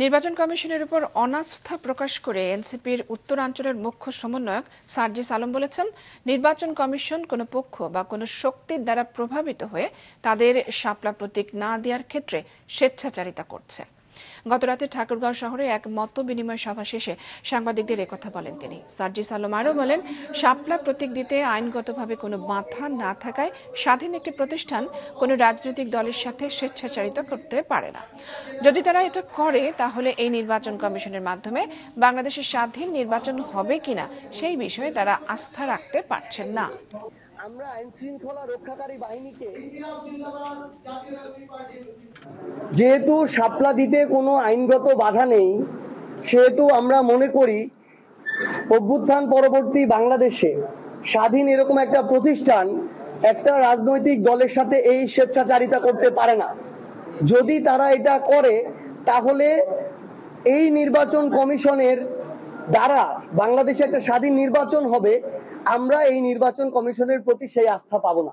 নির্বাচন কমিশনের উপর অনাস্থা প্রকাশ করে এনসিপির উত্তরাঞ্চলের মুখ্য সমন্বয়ক সার্জিস আলম বলেছেন, নির্বাচন কমিশন কোনো পক্ষ বা কোনো শক্তির দ্বারা প্রভাবিত হয়ে তাদের শাপলা প্রতীক না দেওয়ার ক্ষেত্রে স্বেচ্ছাচারিতা করছে। গতরাতে ঠাকুরগাঁও শহরে এক মত বিনিময় সভা শেষে সাংবাদিকদের একথা বলেন তিনি। সার্জিস আলম আরও বলেন, শাপলা প্রতীক দিতে আইনগতভাবে কোনো বাধা না থাকায় স্বাধীন একটি প্রতিষ্ঠান কোনো রাজনৈতিক দলের সাথে স্বেচ্ছাচারিতা করতে পারে না। যদি তারা এটা করে তাহলে এই নির্বাচন কমিশনের মাধ্যমে বাংলাদেশের স্বাধীন নির্বাচন হবে কিনা সেই বিষয়ে তারা আস্থা রাখতে পারছেন না। আমরা আইন শৃঙ্খলা রক্ষাকারী বাহিনীকে যেহেতু শাপলা দিতে কোনো আইনগত বাধা নেই, সেহেতু আমরা মনে করি অভ্যুত্থান পরবর্তী বাংলাদেশে স্বাধীন এরকম একটা প্রতিষ্ঠান একটা রাজনৈতিক দলের সাথে এই স্বেচ্ছাচারিতা করতে পারে না। যদি তারা এটা করে তাহলে এই নির্বাচন কমিশনের দ্বারা বাংলাদেশে একটা স্বাধীন নির্বাচন হবে, আমরা এই নির্বাচন কমিশনের প্রতি সেই আস্থা পাবো না।